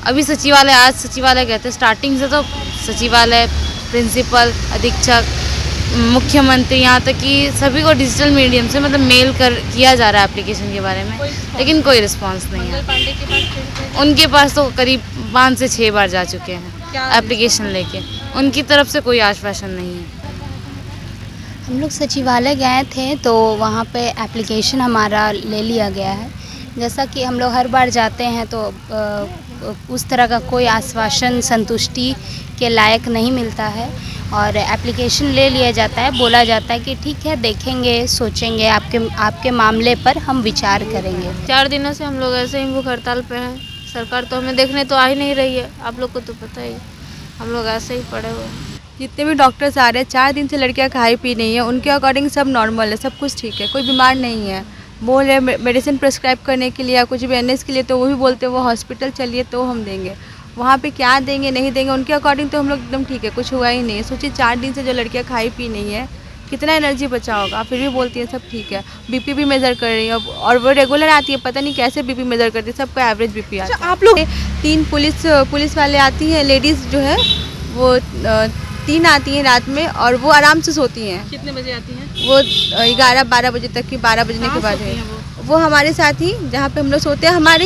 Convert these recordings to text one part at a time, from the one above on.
अभी सचिवालय, आज सचिवालय गए थे। स्टार्टिंग से तो सचिवालय, प्रिंसिपल, अधीक्षक, मुख्यमंत्री, यहाँ तक कि सभी को डिजिटल मीडियम से मतलब मेल किया जा रहा है एप्लीकेशन के बारे में, लेकिन कोई रिस्पांस नहीं है। उनके पास तो करीब 5 से 6 बार जा चुके हैं एप्लीकेशन लेके, उनकी तरफ से कोई आश्वासन नहीं है। हम लोग सचिवालय गए थे तो वहाँ पे एप्लीकेशन हमारा ले लिया गया है। जैसा कि हम लोग हर बार जाते हैं तो उस तरह का कोई आश्वासन संतुष्टि के लायक नहीं मिलता है और एप्लीकेशन ले लिया जाता है, बोला जाता है कि ठीक है देखेंगे, सोचेंगे, आपके मामले पर हम विचार करेंगे। 4 दिनों से हम लोग ऐसे ही भूख हड़ताल पे हैं। सरकार तो हमें देखने तो आ ही नहीं रही है, आप लोग को तो पता ही, हम लोग ऐसे ही पड़े हुए हैं। जितने भी डॉक्टर्स आ रहे हैं 4 दिन से लड़कियां खाई पी नहीं है, उनके अकॉर्डिंग सब नॉर्मल है, सब कुछ ठीक है, कोई बीमार नहीं है। बोल रहे मेडिसिन प्रिस्क्राइब करने के लिए या कुछ भी एनएस के लिए, तो वो भी बोलते हैं वो हॉस्पिटल चलिए तो हम देंगे। वहाँ पे क्या देंगे नहीं देंगे उनके अकॉर्डिंग तो हम लोग एकदम ठीक है, कुछ हुआ ही नहीं है। सोचिए 4 दिन से जो लड़कियाँ खाई पी नहीं है, कितना एनर्जी बचा होगा, फिर भी बोलती है सब ठीक है। बीपी भी मेज़र कर रही है और वो रेगुलर आती है, पता नहीं कैसे बीपी मेज़र करती है, सबका एवरेज बीपी आता है। आप लोग 3 पुलिस वाले आती हैं, लेडीज़ जो है वो 3 आती हैं रात में और वो आराम से सोती हैं। कितने बजे आती हैं? वो 11-12 बजे तक की, 12 बजने के बाद है वो हमारे साथ ही, जहाँ पे हम लोग सोते हैं, हमारी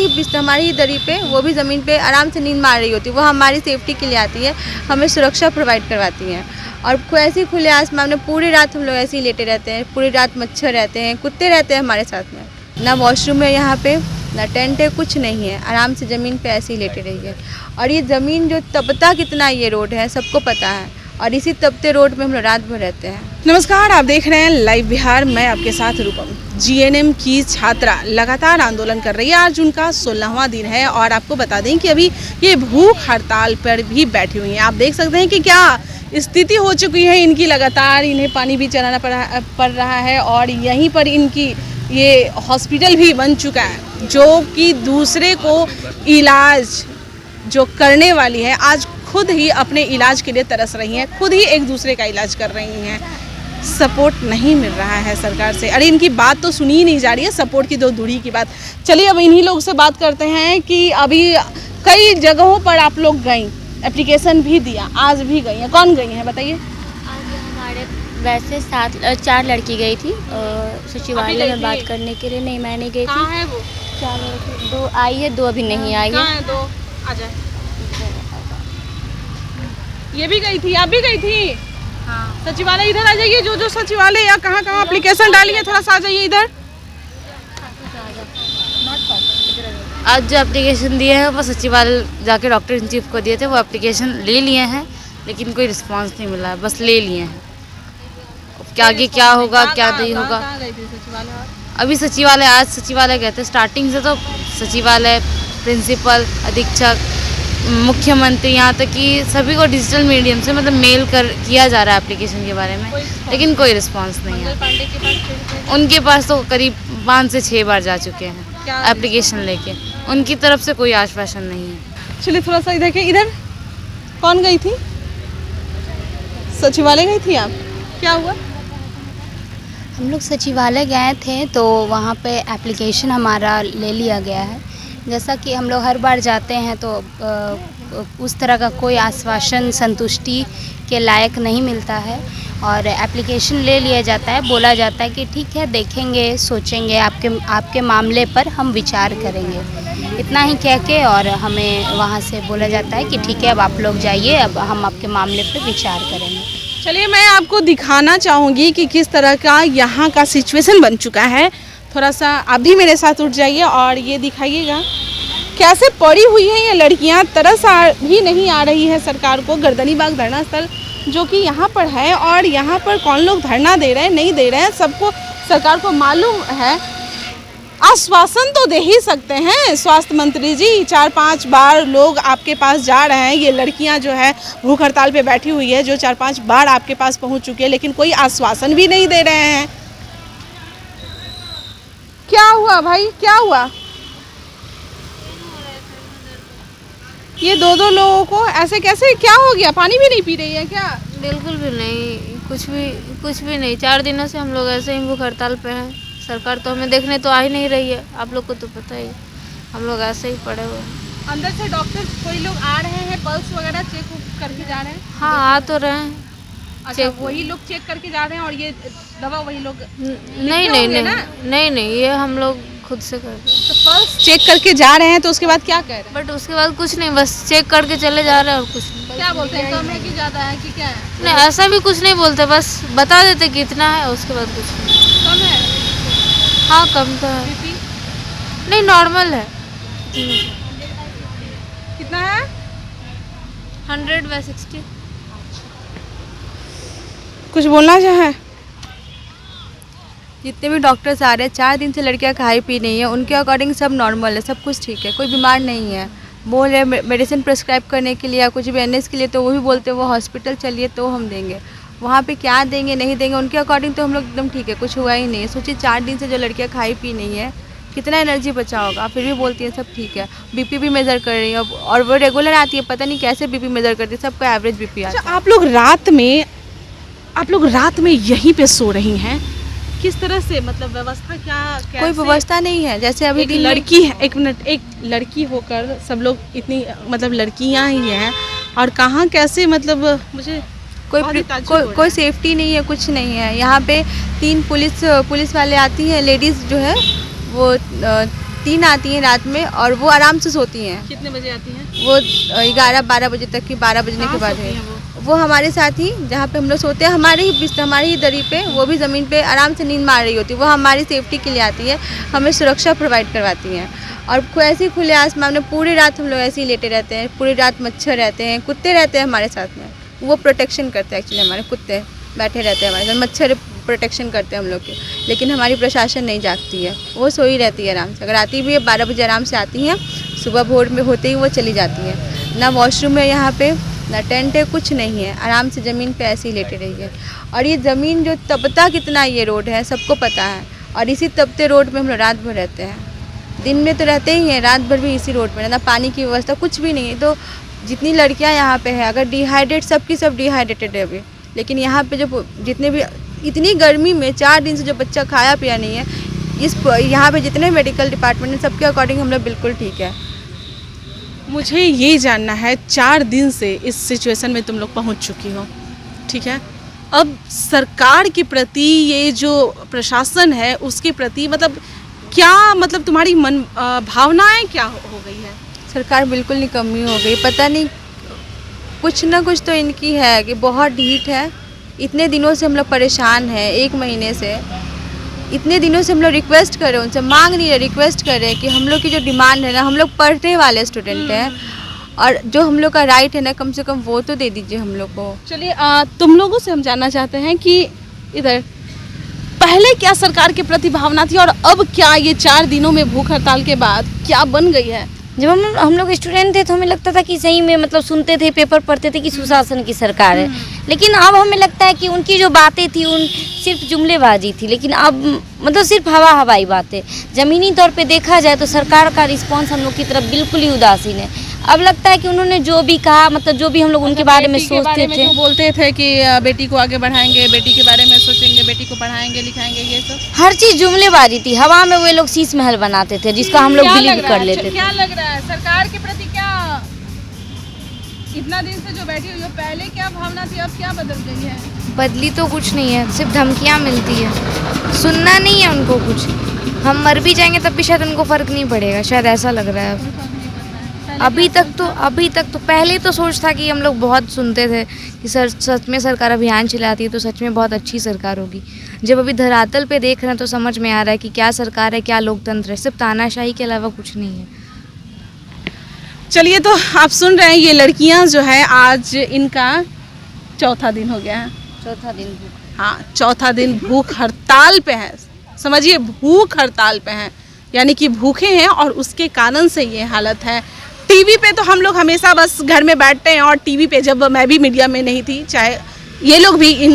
ही दरी पे, वो भी ज़मीन पे आराम से नींद मार रही होती है। वो हमारी सेफ्टी के लिए आती है, हमें सुरक्षा प्रोवाइड करवाती हैं। और ऐसे ही खुले आसमान में पूरी रात हम लोग ऐसे ही लेटे रहते हैं, पूरी रात मच्छर रहते हैं, कुत्ते रहते हैं हमारे साथ में। ना वॉशरूम है यहाँ पे, ना टेंट है, कुछ नहीं है, आराम से ज़मीन पे ऐसे ही लेटे रहिए। और ये ज़मीन जो तपता कितना ये रोड है सबको पता है, और इसी तपते रोड में हम लोग रात भर रहते हैं। नमस्कार, आप देख रहे हैं लाइव बिहार, मैं आपके साथ रूपम। जीएनएम की छात्रा लगातार आंदोलन कर रही है, आज उनका 16वां दिन है और आपको बता दें कि अभी ये भूख हड़ताल पर भी बैठी हुई हैं। आप देख सकते हैं कि क्या स्थिति हो चुकी है इनकी, लगातार इन्हें पानी भी चलाना पड़ रहा है और यहीं पर इनकी ये हॉस्पिटल भी बन चुका है, जो कि दूसरे को इलाज जो करने वाली है आज खुद ही अपने इलाज के लिए तरस रही हैं, खुद ही एक दूसरे का इलाज कर रही हैं। सपोर्ट नहीं मिल रहा है सरकार से। अरे इनकी बात तो सुनी ही नहीं जा रही है, सपोर्ट की तो दूरी की बात। चलिए अब इन्हीं लोग से बात करते हैं कि अभी कई जगहों पर आप लोग गई, एप्लीकेशन भी दिया, आज भी गई हैं, कौन गई हैं बताइए? आज हमारे वैसे 4 लड़की गई थी सचिवालय में बात करने के लिए। नहीं, मैं नहीं गई थी। कहाँ है वो? 4 लड़की, 2 आई है, 2 अभी नहीं आई है। कहाँ है 2? आ जाए। ये भी गई थी, आप भी गई थी? हाँ। सचिवालय इधर आ जाइए, जो सचिवालय या कहाँ एप्लीकेशन डाली है, थोड़ा सा आ जाइए इधर। आज जो एप्लीकेशन दिए हैं वो सचिवालय जाके डॉक्टर इन चीफ को दिए थे, वो एप्लीकेशन ले लिए हैं लेकिन कोई रिस्पांस नहीं मिला है, बस ले लिए हैं। क्या आगे क्या होगा क्या नहीं होगा। अभी सचिवालय, आज सचिवालय गए थे। स्टार्टिंग से तो सचिवालय, प्रिंसिपल, अधीक्षक, मुख्यमंत्री, यहाँ तक कि सभी को डिजिटल मीडियम से मतलब मेल किया जा रहा है एप्लीकेशन के बारे में, लेकिन कोई रिस्पांस नहीं है। उनके पास तो करीब 5 से 6 बार जा चुके हैं एप्लीकेशन लेके, उनकी तरफ से कोई आश्वासन नहीं है। चलिए थोड़ा सा इधर के, इधर कौन गई थी? सचिवालय गई थी आप? क्या हुआ? हम लोग सचिवालय गए थे तो वहाँ पे एप्लीकेशन हमारा ले लिया गया है। जैसा कि हम लोग हर बार जाते हैं तो उस तरह का कोई आश्वासन संतुष्टि के लायक नहीं मिलता है और एप्लीकेशन ले लिया जाता है, बोला जाता है कि ठीक है देखेंगे, सोचेंगे, आपके मामले पर हम विचार करेंगे। इतना ही कह के और हमें वहाँ से बोला जाता है कि ठीक है अब आप लोग जाइए, अब हम आपके मामले पर विचार करेंगे। चलिए मैं आपको दिखाना चाहूँगी कि किस तरह का यहाँ का सिचुएशन बन चुका है। थोड़ा सा आप भी मेरे साथ उठ जाइए और ये दिखाइएगा कैसे पड़ी हुई हैं ये लड़कियाँ। तरस भी नहीं आ रही है सरकार को। गर्दनीबाग धरना स्थल जो कि यहाँ पर है और यहाँ पर कौन लोग धरना दे रहे हैं नहीं दे रहे हैं सबको सरकार को मालूम है। आश्वासन तो दे ही सकते हैं स्वास्थ्य मंत्री जी, 4-5 बार लोग आपके पास जा रहे हैं। ये लड़कियां जो है भूख हड़ताल पे बैठी हुई है, जो 4-5 बार आपके पास पहुंच चुके हैं, लेकिन कोई आश्वासन भी नहीं दे रहे हैं। क्या हुआ भाई, क्या हुआ? ये 2-2 लोगों को ऐसे कैसे, क्या हो गया? पानी भी नहीं पी रही है क्या? बिल्कुल भी नहीं, कुछ भी नहीं। 4 दिनों से हम लोग ऐसे ही भूख हड़ताल पे हैं। सरकार तो हमें देखने तो आ ही नहीं रही है, आप लोग को तो पता ही, हम लोग ऐसे ही पड़े हुए हैं। अंदर से डॉक्टर कोई लोग आ रहे हैं, पल्स वगैरह चेक करके जा रहे हैं? हाँ आ तो रहे हैं। अच्छा, वही लोग चेक करके जा रहे हैं और ये दवा वही लोग नहीं नहीं होंगे नहीं ना? नहीं नहीं, ये हम लोग खुद से करते हैं। तो पल्स चेक करके जा रहे हैं तो उसके बाद क्या कह रहे हैं? बट उसके बाद कुछ नहीं, बस चेक करके चले जा रहे हैं और कुछ नहीं। क्या बोलते हैं, कम है कि ज़्यादा है कि क्या है? नहीं ऐसा भी कुछ नहीं बोलते, बस बता देते कितना है, उसके बाद कुछ नहीं। कम है हाँ कम तो है, बीपी? नहीं नॉर्मल है। कितना है? 100/60। कुछ बोलना चाहें? जितने भी डॉक्टर्स आ रहे हैं, 4 दिन से लड़कियां खाई पी नहीं है, उनके अकॉर्डिंग सब नॉर्मल है, सब कुछ ठीक है, कोई बीमार नहीं है। बोल रहे मेडिसिन प्रिस्क्राइब करने के लिए या कुछ भी एनएस के लिए, तो वो भी बोलते हैं वो हॉस्पिटल चलिए तो हम देंगे। वहाँ पे क्या देंगे नहीं देंगे, उनके अकॉर्डिंग तो हम लोग एकदम ठीक है, कुछ हुआ ही नहीं है। सोचिए 4 दिन से जो लड़कियाँ खाई पी नहीं है, कितना एनर्जी बचा होगा, फिर भी बोलती है सब ठीक है। बीपी भी मेज़र कर रही है और वो रेगुलर आती है, पता नहीं कैसे बीपी मेज़र करती है, सबका एवरेज बीपी आता है। अच्छा, आप लोग रात में यहीं पे सो रही हैं, किस तरह से, मतलब व्यवस्था क्या कैसे? कोई व्यवस्था नहीं है, जैसे अभी एक दिन में- लड़की है, एक मिनट, एक लड़की होकर सब लोग इतनी मतलब लड़कियां ही हैं और कहाँ कैसे, मतलब मुझे कोई बहुत ही ताज्जुब हो कोई रहा कोई है। सेफ्टी नहीं है, कुछ नहीं है। यहाँ पे 3 पुलिस वाले आती हैं, लेडीज़ जो है वो 3 आती हैं रात में और वो आराम से सोती हैं। कितने बजे आती हैं? वो 11-12 बजे तक की, 12 बजने के बाद सोती है। हैं वो हमारे साथ ही, जहाँ पे हम लोग सोते हैं, हमारी ही दरी पे, वो भी ज़मीन पे आराम से नींद मार रही होती है। वो हमारी सेफ्टी के लिए आती है, हमें सुरक्षा प्रोवाइड करवाती हैं। और ऐसे ही खुले आसमान में पूरी रात हम लोग ऐसे ही लेटे रहते हैं, पूरी रात मच्छर रहते हैं, कुत्ते रहते हैं हमारे साथ में, वो प्रोटेक्शन करते हैं। एक्चुअली हमारे कुत्ते बैठे रहते हैं हमारे साथ, मच्छर प्रोटेक्शन करते हैं हम लोग के। लेकिन हमारी प्रशासन नहीं जागती है, वो सोई रहती है आराम से। अगर आती भी है 12 बजे आराम से आती हैं, सुबह भोर में होते ही वो चली जाती हैं। ना वॉशरूम है यहाँ पे, ना टेंट है, कुछ नहीं है, आराम से ज़मीन पे ऐसे ही लेटे रही है। और ये ज़मीन जो तपता कितना ये रोड है सबको पता है, और इसी तपते रोड में हम लोग रात भर रहते हैं। दिन में तो रहते ही हैं, रात भर भी इसी रोड पर, ना पानी की व्यवस्था कुछ भी नहीं है। तो जितनी लड़कियां यहाँ पे है, अगर डिहाइड्रेट, सबकी सब डिहाइड्रेटेड है अभी। लेकिन यहाँ पे जो जितने भी, इतनी गर्मी में 4 दिन से जो बच्चा खाया पिया नहीं है, यहाँ पे जितने मेडिकल डिपार्टमेंट हैं सबके अकॉर्डिंग हम लोग बिल्कुल ठीक है। मुझे ये जानना है, 4 दिन से इस सिचुएशन में तुम लोग पहुंच चुकी हो, ठीक है, अब सरकार के प्रति, ये जो प्रशासन है उसके प्रति, मतलब क्या, मतलब तुम्हारी मन भावनाएं क्या हो गई है? सरकार बिल्कुल निकम्मी हो गई, पता नहीं कुछ ना कुछ तो इनकी है कि बहुत ढीठ है। इतने दिनों से हम लोग परेशान हैं, 1 महीने से, इतने दिनों से हम लोग रिक्वेस्ट कर रहे हैं उनसे, मांग नहीं रहे, रिक्वेस्ट कर रहे हैं कि हम लोग की जो डिमांड है ना, हम लोग पढ़ने वाले स्टूडेंट हैं और जो हम लोग का राइट है ना, कम से कम वो तो दे दीजिए हम लोग को। चलिए, तुम लोगों से हम जानना चाहते हैं कि इधर पहले क्या सरकार के प्रति भावना थी और अब क्या, ये 4 दिनों में भूख हड़ताल के बाद क्या बन गई है? जब हम लोग स्टूडेंट थे तो हमें लगता था कि सही में, मतलब सुनते थे, पेपर पढ़ते थे कि सुशासन की सरकार है, लेकिन अब हमें लगता है कि उनकी जो बातें थी उन सिर्फ जुमलेबाजी थी। लेकिन अब मतलब सिर्फ हवाई बातें, ज़मीनी तौर पे देखा जाए तो सरकार का रिस्पांस हम लोग की तरफ बिल्कुल ही उदासीन है। अब लगता है कि उन्होंने जो भी कहा, मतलब जो भी हम लोग उनके बारे में सोचते थे, तो बोलते थे कि बेटी को आगे बढ़ाएंगे, बेटी के बारे में सोचेंगे, बेटी को पढ़ाएंगे लिखाएंगे, ये सब हर चीज़ जुमलेबाजी थी। हवा में वे लोग शीश महल बनाते थे जिसका हम लोग बिलीव कर लेते थे। क्या लग रहा है सरकार के प्रति, क्या इतना दिन से जो बैठी हुई हो, पहले क्या भावना थी, अब क्या बदल गई है? बदली तो कुछ नहीं है, सिर्फ धमकियाँ मिलती है, सुनना नहीं है उनको कुछ। हम मर भी जाएंगे तब भी शायद उनको फ़र्क नहीं पड़ेगा, शायद ऐसा लग रहा है अब। अभी तक तो पहले तो सोच था कि हम लोग बहुत सुनते थे कि सच में सरकार अभियान चलाती है तो सच में बहुत अच्छी सरकार होगी। जब अभी धरातल पे देख रहे हैं तो समझ में आ रहा है कि क्या सरकार है, क्या लोकतंत्र है, सिर्फ तानाशाही के अलावा कुछ नहीं है। चलिए, तो आप सुन रहे हैं, ये लड़कियां जो है, आज इनका 4था दिन हो गया है। 4था दिन भूख। हाँ, 4था दिन भूख हड़ताल पे है। समझिए, भूख हड़ताल पे हैं, यानी कि भूखे हैं और उसके कारण से ये हालत है। टीवी पे तो हम लोग हमेशा बस घर में बैठते हैं, और टीवी पे जब मैं भी मीडिया में नहीं थी, चाहे ये लोग भी,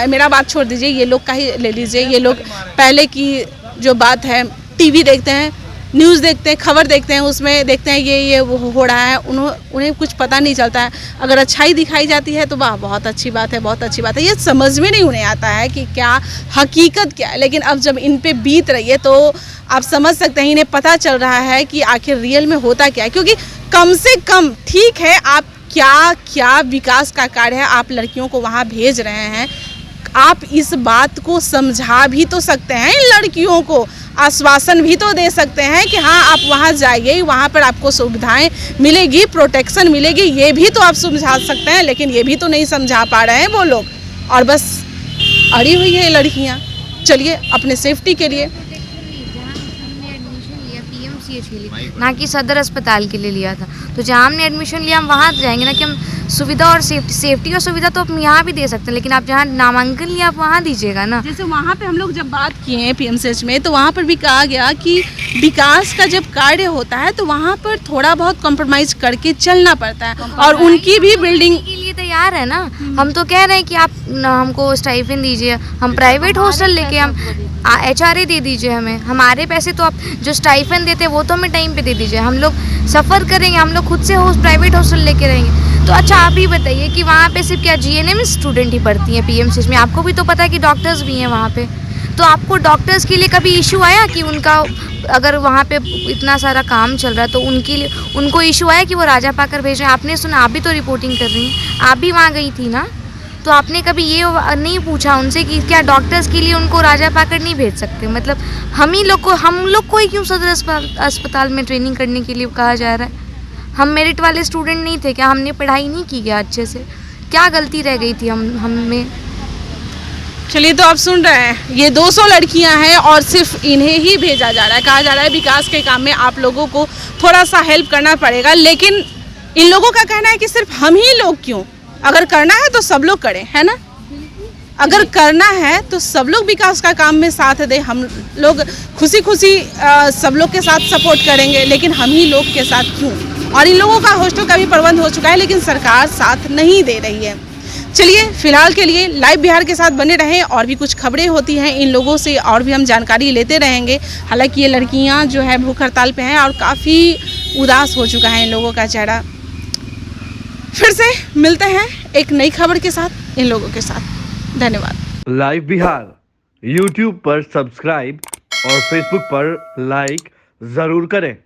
मेरा बात छोड़ दीजिए, ये लोग का ही ले लीजिए, ये लोग पहले की जो बात है, टीवी देखते हैं, न्यूज़ देखते हैं, खबर देखते हैं, उसमें देखते हैं ये वो हो रहा है, उन्हें कुछ पता नहीं चलता है। अगर अच्छाई दिखाई जाती है तो वाह बहुत अच्छी बात है, बहुत अच्छी बात है। ये समझ में नहीं उन्हें आता है कि क्या हकीकत क्या है, लेकिन अब जब इन पे बीत रही है तो आप समझ सकते हैं, इन्हें पता चल रहा है कि आखिर रियल में होता क्या है। क्योंकि कम से कम ठीक है, आप क्या विकास का कार्य है, आप लड़कियों को वहाँ भेज रहे हैं, आप इस बात को समझा भी तो सकते हैं, लड़कियों को आश्वासन भी तो दे सकते हैं कि हाँ आप वहाँ जाइए, वहाँ पर आपको सुविधाएं मिलेगी, प्रोटेक्शन मिलेगी, ये भी तो आप समझा सकते हैं। लेकिन ये भी तो नहीं समझा पा रहे हैं वो लोग, और बस अड़ी हुई है लड़कियाँ। चलिए अपने सेफ्टी के लिए ना कि सदर अस्पताल के लिए लिया था, तो जहाँ हमने एडमिशन लिया हम वहाँ जाएंगे ना, कि हम सुविधा और सेफ्टी और सुविधा तो हम यहाँ भी दे सकते हैं, लेकिन आप जहाँ नामांकन लिया आप वहाँ दीजिएगा ना। जैसे वहाँ पे हम लोग जब बात किए हैं पीएमसीएच में, तो वहाँ पर भी कहा गया कि विकास का जब कार्य होता है तो वहाँ पर थोड़ा बहुत कॉम्प्रोमाइज करके चलना पड़ता है, और उनकी भी बिल्डिंग के लिए तैयार है ना। हम तो कह रहे हैं कि आप हमको स्टाइपेंड दीजिए, हम प्राइवेट हॉस्टल लेके हम HRA दे दीजिए हमें, हमारे पैसे तो आप जो स्टाइपेंड देते हैं वो तो हमें टाइम पे दे दीजिए, हम लोग सफ़र करेंगे, हम लोग खुद से प्राइवेट हॉस्टल लेके रहेंगे। तो अच्छा आप ही बताइए कि वहाँ पे सिर्फ क्या GNM स्टूडेंट ही पढ़ती हैं पीएमसीएच में? आपको भी तो पता है कि डॉक्टर्स भी हैं वहाँ पे, तो आपको डॉक्टर्स के लिए कभी इशू आया कि उनका अगर वहाँ पे इतना सारा काम चल रहा है तो उनके लिए उनको इशू आया कि वो राजा पाकर भेज रहे हैं? आपने सुना, आप भी तो रिपोर्टिंग कर रही हैं, आप भी वहाँ गई थी ना, तो आपने कभी ये नहीं पूछा उनसे कि क्या डॉक्टर्स के लिए उनको राजा पाकर नहीं भेज सकते? मतलब हम लोग को ही क्यों सदर अस्पताल में ट्रेनिंग करने के लिए कहा जा रहा है? हम मेरिट वाले स्टूडेंट नहीं थे क्या? हमने पढ़ाई नहीं की क्या अच्छे से? क्या गलती रह गई थी हमें? चलिए, तो आप सुन रहे हैं, ये 200 लड़कियां हैं और सिर्फ इन्हें ही भेजा जा रहा है। कहा जा रहा है विकास के काम में आप लोगों को थोड़ा सा हेल्प करना पड़ेगा, लेकिन इन लोगों का कहना है कि सिर्फ हम ही लोग क्यों, अगर करना है तो सब लोग करें, है ना? अगर करना है तो सब लोग विकास का काम में साथ दें, हम लोग खुशी खुशी सब लोग के साथ सपोर्ट करेंगे, लेकिन हम ही लोग के साथ क्यों? और इन लोगों का हॉस्टल का भी प्रबंध हो चुका है, लेकिन सरकार साथ नहीं दे रही है। चलिए, फिलहाल के लिए लाइव बिहार के साथ बने रहें, और भी कुछ खबरें होती हैं इन लोगों से और भी हम जानकारी लेते रहेंगे। हालांकि ये लड़कियां जो है भूख हड़ताल पे हैं और काफ़ी उदास हो चुका है इन लोगों का चेहरा। फिर से मिलते हैं एक नई खबर के साथ इन लोगों के साथ। धन्यवाद। लाइव बिहार YouTube पर सब्सक्राइब और Facebook पर लाइक ज़रूर करें।